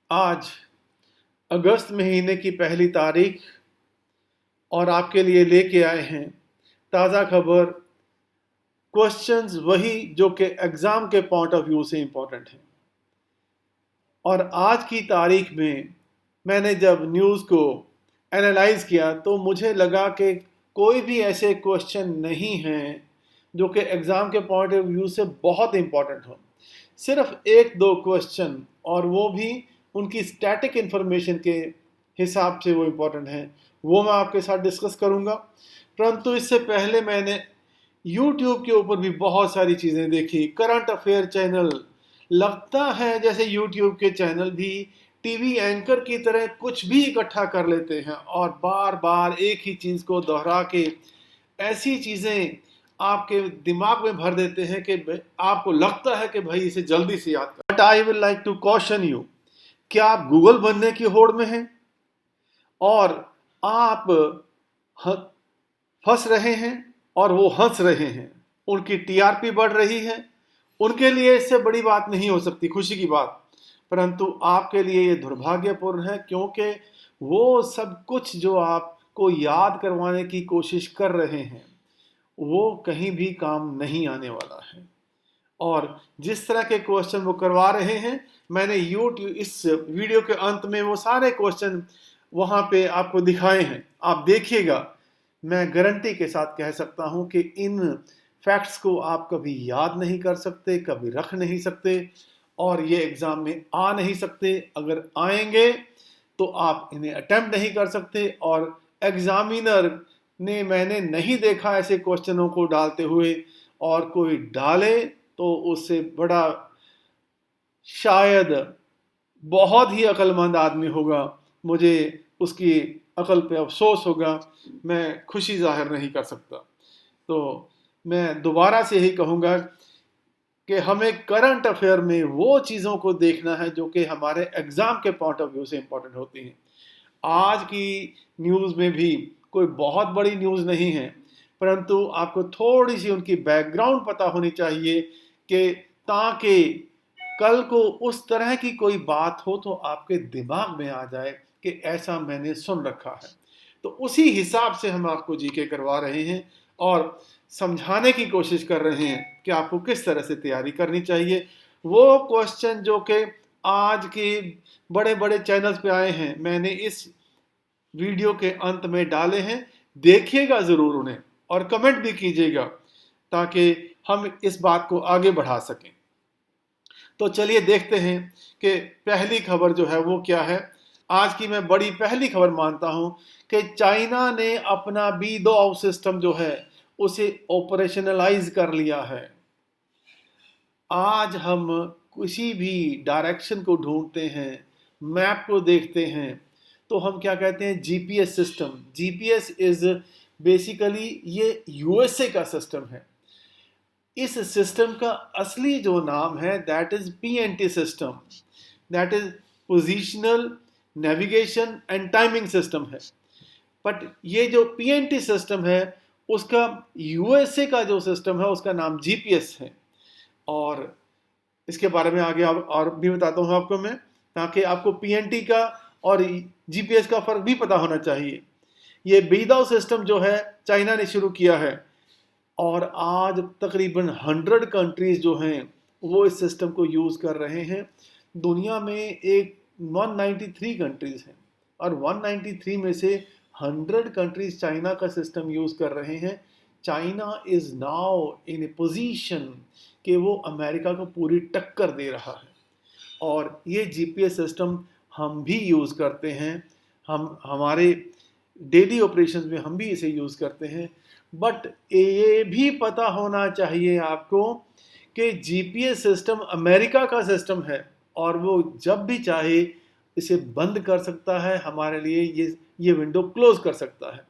आज अगस्त महीने की पहली तारीख और आपके लिए लेके आए हैं ताज़ा खबर। क्वेश्चंस वही जो कि एग्ज़ाम के पॉइंट ऑफ व्यू से इम्पोर्टेंट हैं। और आज की तारीख में मैंने जब न्यूज़ को एनालाइज किया तो मुझे लगा कि कोई भी ऐसे क्वेश्चन नहीं हैं जो कि एग्ज़ाम के पॉइंट ऑफ व्यू से बहुत इम्पोर्टेंट हो। सिर्फ एक दो क्वेश्चन, और वो भी उनकी स्टैटिक इन्फॉर्मेशन के हिसाब से वो इम्पोर्टेंट हैं, वो मैं आपके साथ डिस्कस करूँगा। परंतु इससे पहले मैंने यूट्यूब के ऊपर भी बहुत सारी चीज़ें देखी। करंट अफेयर चैनल, लगता है जैसे यूट्यूब के चैनल भी टीवी एंकर की तरह कुछ भी इकट्ठा कर लेते हैं और बार बार एक ही चीज़ को दोहरा के ऐसी चीज़ें आपके दिमाग में भर देते हैं कि आपको लगता है कि भाई इसे जल्दी से याद कर। But I will like to caution you, क्या आप गूगल बनने की होड़ में हैं और आप फंस रहे हैं और वो हंस रहे हैं, उनकी टीआरपी बढ़ रही है, उनके लिए इससे बड़ी बात नहीं हो सकती, खुशी की बात। परंतु आपके लिए ये दुर्भाग्यपूर्ण है, क्योंकि वो सब कुछ जो आपको याद करवाने की कोशिश कर रहे हैं वो कहीं भी काम नहीं आने वाला है। और जिस तरह के क्वेश्चन वो करवा रहे हैं, मैंने यूट्यूब इस वीडियो के अंत में वो सारे क्वेश्चन वहाँ पे आपको दिखाए हैं, आप देखिएगा। मैं गारंटी के साथ कह सकता हूँ कि इन फैक्ट्स को आप कभी याद नहीं कर सकते, कभी रख नहीं सकते, और ये एग्ज़ाम में आ नहीं सकते। अगर आएंगे तो आप इन्हें अटेम्प्ट नहीं कर सकते, और एग्ज़ामिनर ने, मैंने नहीं देखा ऐसे क्वेश्चनों को डालते हुए, और कोई डाले तो उससे बड़ा शायद बहुत ही अक्लमंद आदमी होगा, मुझे उसकी अकल पे अफसोस होगा, मैं खुशी जाहिर नहीं कर सकता। तो मैं दोबारा से यही कहूँगा कि हमें करंट अफेयर में वो चीज़ों को देखना है जो कि हमारे एग्ज़ाम के पॉइंट ऑफ व्यू से इम्पोर्टेंट होती हैं। आज की न्यूज़ में भी कोई बहुत बड़ी न्यूज़ नहीं है, परंतु आपको थोड़ी सी उनकी बैकग्राउंड पता होनी चाहिए, कि ताकि कल को उस तरह की कोई बात हो तो आपके दिमाग में आ जाए कि ऐसा मैंने सुन रखा है। तो उसी हिसाब से हम आपको जीके करवा रहे हैं और समझाने की कोशिश कर रहे हैं कि आपको किस तरह से तैयारी करनी चाहिए। वो क्वेश्चन जो कि आज के बड़े बड़े चैनल्स पे आए हैं, मैंने इस वीडियो के अंत में डाले हैं, देखिएगा ज़रूर उन्हें और कमेंट भी कीजिएगा, ताकि हम इस बात को आगे बढ़ा सकें। तो चलिए देखते हैं कि पहली खबर जो है वो क्या है। आज की मैं बड़ी पहली खबर मानता हूं कि चाइना ने अपना बी2 सिस्टम जो है उसे ऑपरेशनलाइज कर लिया है। आज हम किसी भी डायरेक्शन को ढूंढते हैं, मैप को देखते हैं, तो हम क्या कहते हैं, GPS system. GPS is basically ये यूएसए का सिस्टम है। इस सिस्टम का असली जो नाम है that is PNT system, that is positional navigation and timing system है। बट ये जो पीएनटी सिस्टम है उसका यूएसए का जो सिस्टम है उसका नाम जीपीएस है। और इसके बारे में आगे और भी बताता हूँ आपको मैं, ताकि आपको पीएनटी का और जीपीएस का फर्क भी पता होना चाहिए। ये बीदाओ सिस्टम जो है चाइना ने शुरू किया है, और आज तकरीबन 100 कंट्रीज जो हैं वो इस सिस्टम को यूज़ कर रहे हैं। दुनिया में एक 193 कंट्रीज हैं, और 193 में से 100 कंट्रीज चाइना का सिस्टम यूज़ कर रहे हैं। China is now in A position कि वो अमेरिका को पूरी टक्कर दे रहा है, और ये जीपीएस सिस्टम हम भी यूज़ करते हैं, हम हमारे डेली ऑपरेशंस में हम भी इसे यूज़ करते हैं। बट ये भी पता होना चाहिए आपको कि जीपीएस सिस्टम अमेरिका का सिस्टम है, और वो जब भी चाहे इसे बंद कर सकता है, हमारे लिए ये विंडो क्लोज कर सकता है।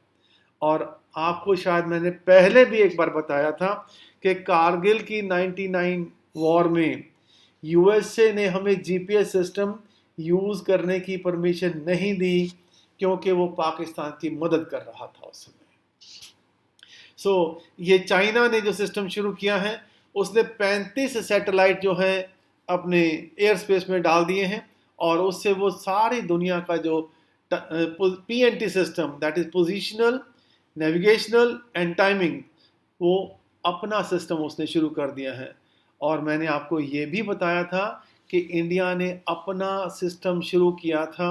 और आपको शायद मैंने पहले भी एक बार बताया था कि कारगिल की 99 वॉर में यूएसए ने हमें जीपीएस सिस्टम यूज़ करने की परमिशन नहीं दी, क्योंकि वो पाकिस्तान की मदद कर रहा था उस समय। ये चाइना ने जो सिस्टम शुरू किया है, उसने 35 सैटेलाइट जो है अपने एयर स्पेस में डाल दिए हैं, और उससे वो सारी दुनिया का जो PNT system, that is positional, navigational and timing, वो अपना सिस्टम उसने शुरू कर दिया है। और मैंने आपको ये भी बताया था कि इंडिया ने अपना सिस्टम शुरू किया था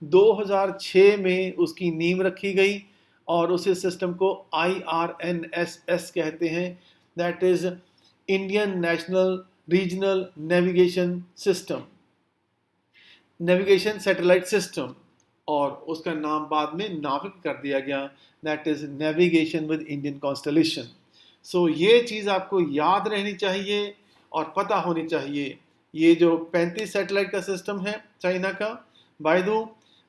2006 में, उसकी नींव रखी गई और उस सिस्टम को IRNSS कहते हैं, that is Indian national regional navigation system, navigation satellite system, और उसका नाम बाद में नाविक कर दिया गया, that is navigation with Indian constellation. So ये चीज़ आपको याद रहनी चाहिए और पता होनी चाहिए। ये जो 35 सैटेलाइट का सिस्टम है चाइना का, बायदू,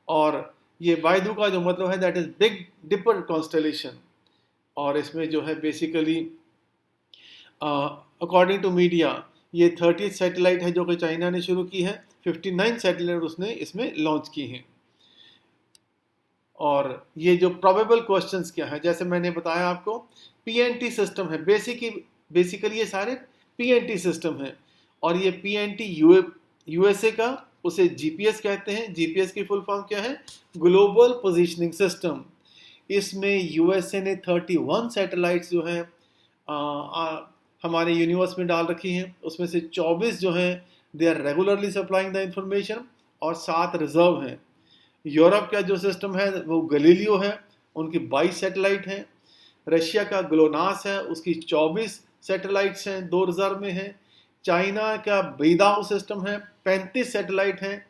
और ये बायदू का जो मतलब है that is big dipper constellation, और इसमें जो है बेसिकली अकॉर्डिंग टू मीडिया ये 30 सैटेलाइट है जो कि चाइना ने शुरू की है, 59 सैटेलाइट उसने इसमें लॉन्च की हैं। और ये जो प्रोबेबल क्वेश्चंस क्या है, जैसे मैंने बताया आपको PNT सिस्टम है, बेसिकली ये सारे PNT सिस्टम है, और ये PNT USA का, उसे GPS कहते हैं। GPS की फुल फॉर्म क्या है? Global positioning system. इसमें USA ने 31 सैटेलाइट्स जो हैं हमारे यूनिवर्स में डाल रखी हैं, उसमें से 24 जो हैं they are regularly supplying the information और 7 रिजर्व हैं। यूरोप का जो सिस्टम है वो गलीलियो है, उनकी 22 सैटेलाइट हैं। रशिया का ग्लोनास है, उसकी 24 सैटेलाइट्स हैं, 2 रिजर्व में हैं। चाइना का बेइदाओ सिस्टम है, 35 सैटेलाइट हैं।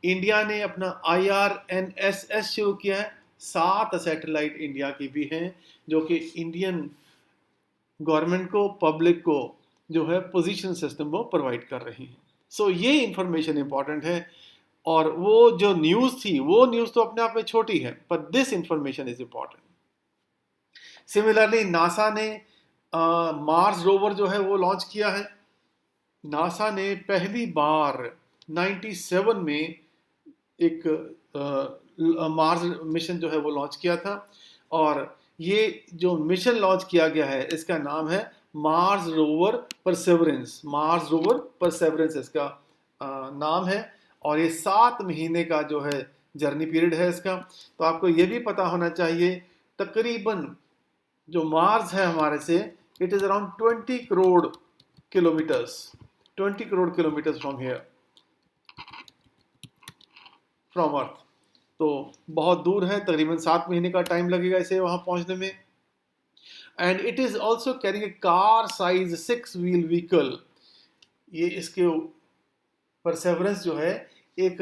इंडिया ने अपना IRNSS शुरू किया है, 7 सैटेलाइट इंडिया की भी हैं, जो कि इंडियन गवर्नमेंट को, पब्लिक को जो है पोजीशन सिस्टम वो प्रोवाइड कर रही हैं। सो ये इंफॉर्मेशन इंपॉर्टेंट है, और वो जो न्यूज़ थी वो न्यूज़ तो अपने आप में छोटी है, पर this information is important. Similarly NASA ने मार्स रोवर जो है वो लॉन्च किया है। नासा ने पहली बार 97 में एक मार्स मिशन जो है वो लॉन्च किया था, और ये जो मिशन लॉन्च किया गया है इसका नाम है Mars rover Perseverance. Mars rover Perseverance इसका नाम है, और ये 7 महीने का जो है जर्नी पीरियड है इसका। तो आपको ये भी पता होना चाहिए तकरीबन जो मार्स है हमारे से, it is around 20 crore kilometres, 20 crore kilometres from here, from Earth. तो बहुत दूर है, तकरीबन 7 महीने का टाइम लगेगा इसे वहाँ पहुँचने में। And it is also carrying a car size 6 wheel vehicle. ये इसके परसेवरेंस जो है एक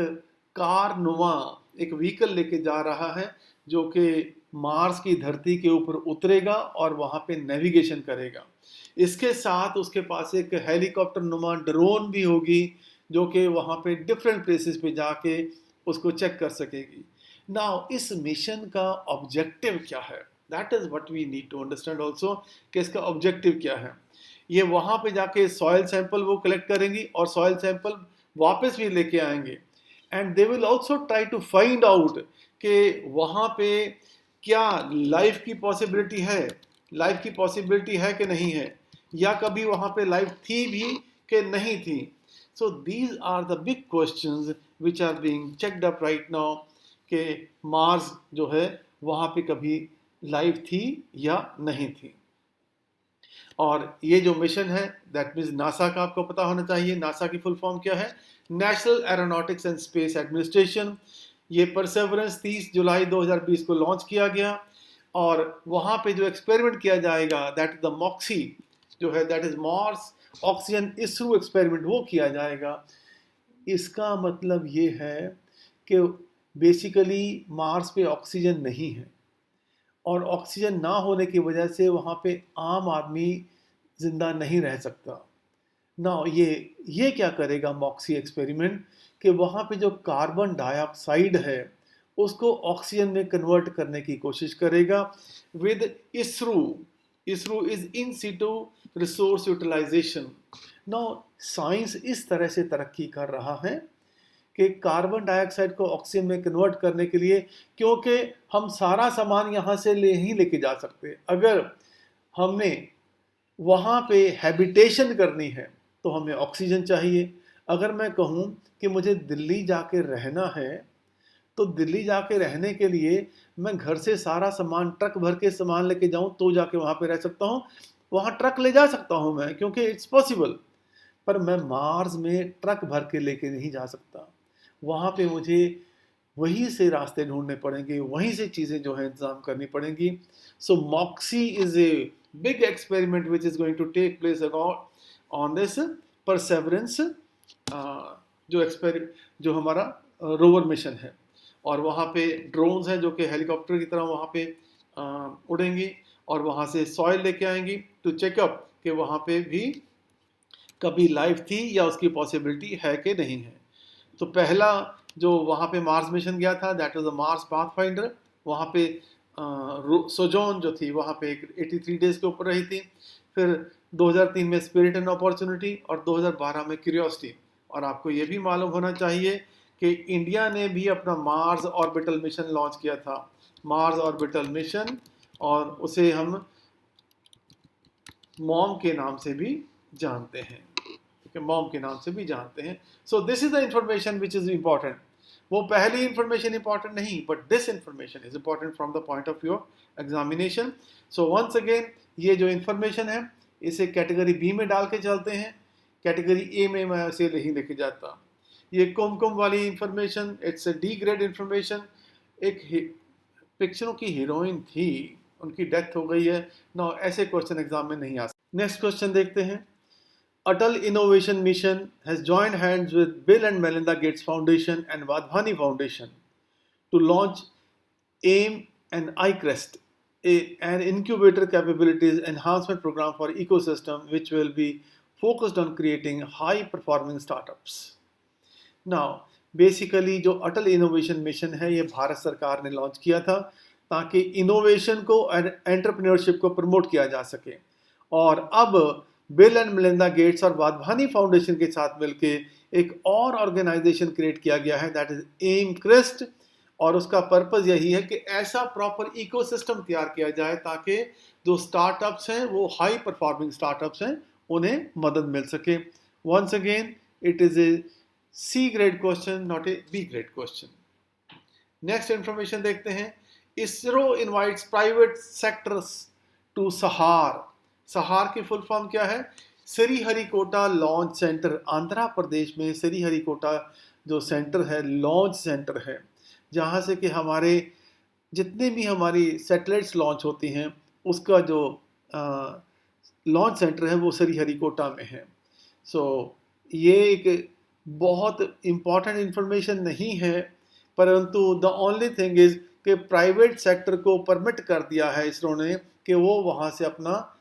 कार नुमा एक व्हीकल लेके जा रहा है, जो कि मार्स की धरती के ऊपर उतरेगा और वहाँ पे नेविगेशन करेगा। इसके साथ उसके पास एक हेलीकॉप्टर नुमा ड्रोन भी होगी, जो कि वहाँ पे डिफरेंट प्लेसेस पे जाके उसको चेक कर सकेगी। नाउ इस मिशन का ऑब्जेक्टिव क्या है, that is what we need to understand also, कि इसका ऑब्जेक्टिव क्या है। ये वहाँ पे जाके सॉइल सैंपल वो कलेक्ट करेंगी और सॉइल सैंपल वापस भी लेके आएंगे, and they will also try to find out कि वहाँ पे क्या लाइफ की पॉसिबिलिटी है, लाइफ की पॉसिबिलिटी है कि नहीं है, या कभी वहाँ पे लाइफ थी भी कि नहीं थी। So these are the big questions which are being checked up right now, कि मार्स जो है वहाँ पे कभी लाइफ थी या नहीं थी। और ये जो मिशन है दैट मीन्स नासा का, आपको पता होना चाहिए नासा की फुल फॉर्म क्या है, national aeronautics and space administration. ये परसेवरेंस 30 जुलाई 2020 को लॉन्च किया गया, और वहाँ पे जो एक्सपेरिमेंट किया जाएगा दैट इज द मॉक्सी जो है, that is Mars oxygen ISRO experiment, वो किया जाएगा। इसका मतलब ये है कि बेसिकली मार्स पे ऑक्सीजन नहीं है, और ऑक्सीजन ना होने की वजह से वहाँ पे आम आदमी ज़िंदा नहीं रह सकता ना। ये क्या करेगा मॉक्सी एक्सपेरिमेंट, कि वहाँ पे जो कार्बन डाइऑक्साइड है उसको ऑक्सीजन में कन्वर्ट करने की कोशिश करेगा with ISRO. ISRO is in situ resource utilization. ना साइंस इस तरह से तरक्की कर रहा है कि कार्बन डाइऑक्साइड को ऑक्सीजन में कन्वर्ट करने के लिए, क्योंकि हम सारा सामान यहाँ से लेके जा सकते, अगर हमने वहाँ पे हैबिटेशन करनी है तो हमें ऑक्सीजन चाहिए, अगर मैं कहूँ कि मुझे दिल्ली जाके रहना है, तो दिल्ली जाके रहने के लिए मैं घर से सारा सामान, ट्रक भर के सामान लेके जाऊँ तो जाके वहाँ पे रह सकता हूँ। वहाँ ट्रक ले जा सकता हूँ मैं, क्योंकि इट्स पॉसिबल। पर मैं मार्स में ट्रक भर के लेके नहीं जा सकता। वहाँ पे मुझे वहीं से रास्ते ढूंढने पड़ेंगे, वहीं से चीज़ें जो है इंतज़ाम करनी पड़ेंगी। So Moxie is a big experiment which is going to take place on this Perseverance, जो हमारा रोवर मिशन है। और वहाँ पे ड्रोन्स हैं जो कि हेलीकॉप्टर की तरह वहाँ पे उड़ेंगी और वहाँ से सॉइल लेके आएंगी टू चेकअप कि वहाँ पे भी कभी लाइफ थी या उसकी पॉसिबिलिटी है कि नहीं है। तो पहला जो वहाँ पे मार्स मिशन गया था, that was the Mars pathfinder. वहाँ पे सोजोन जो थी वहाँ पे 83 डेज के ऊपर रही थी। फिर 2003 में स्पिरिट एंड अपॉर्चुनिटी और 2012 में क्यूरियोसिटी। और आपको ये भी मालूम होना चाहिए कि इंडिया ने भी अपना मार्स ऑर्बिटल मिशन लॉन्च किया था, मार्स ऑर्बिटल मिशन, और उसे हम मॉम के नाम से भी जानते हैं। मॉम के नाम से भी जानते हैं। So this is the information which is important. वो पहली इंफॉर्मेशन इंपॉर्टेंट नहीं, but this information is important from the point of view of examination. So once again, ये जो इंफॉर्मेशन है इसे कैटेगरी बी में डाल के चलते हैं, कैटेगरी ए में मैं इसे नहीं लेके जाता। ये कुमकुम वाली information, it's A D grade information. एक पिक्चरों की हीरोइन थी, उनकी डेथ हो गई है ना, ऐसे क्वेश्चन एग्जाम में नहीं आ सकते। नेक्स्ट क्वेश्चन देखते हैं। Atal Innovation Mission has joined hands with Bill and Melinda Gates Foundation and Wadhwani Foundation to launch AIM and iCrest, an incubator capabilities enhancement program for ecosystem which will be focused on creating high-performing startups. Now, basically जो अटल innovation mission है ये भारत सरकार ने launch किया था ताकि innovation को और एंटरप्रेन्योरशिप को प्रमोट किया जा सके। और अब बिल एंड मेलिंडा गेट्स और वाधवानी फाउंडेशन के साथ मिलके एक और ऑर्गेनाइजेशन क्रिएट किया गया है, दैट इज एम क्रेस्ट। और उसका पर्पस यही है कि ऐसा प्रॉपर इकोसिस्टम तैयार किया जाए ताकि जो स्टार्टअप्स हैं वो हाई परफॉर्मिंग स्टार्टअप्स हैं, उन्हें मदद मिल सके। Once again it is a C grade question, not a B grade question. Next information देखते हैं। ISRO invites private sectors to SHAR. SHAR की फुल फॉर्म क्या है? Sriharikota launch centre. आंध्र प्रदेश में श्रीहरिकोटा जो सेंटर है, लॉन्च सेंटर है, जहाँ से कि हमारे जितने भी हमारी सैटेलाइट्स लॉन्च होती हैं उसका जो लॉन्च सेंटर है वो श्रीहरिकोटा में है। सो ये एक बहुत इम्पॉर्टेंट इंफॉर्मेशन नहीं है, परंतु द ओनली थिंग इज कि प्राइवेट सेक्टर को परमिट कर दिया है इसरो ने कि वो वहाँ से अपना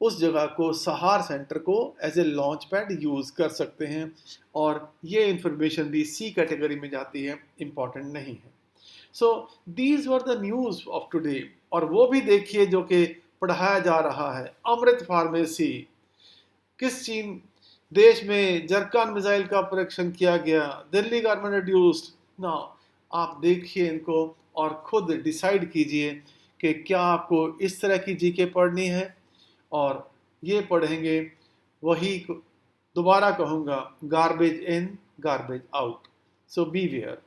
उस जगह को, सहार सेंटर को as a launch pad use कर सकते हैं। और ये इंफॉर्मेशन भी सी कैटेगरी में जाती है, इम्पॉर्टेंट नहीं है। So these were the news of today. और वो भी देखिए जो कि पढ़ाया जा रहा है, अमृत फार्मेसी। किस चीन देश में जरकान मिसाइल का परीक्षण किया गया, दिल्ली गवर्नमेंट रिड्यूस्ड। नाउ आप देखिए इनको और खुद डिसाइड कीजिए कि क्या आपको इस तरह की जीके पढ़नी है और ये पढ़ेंगे। वही दोबारा कहूँगा, garbage in garbage out. So B where.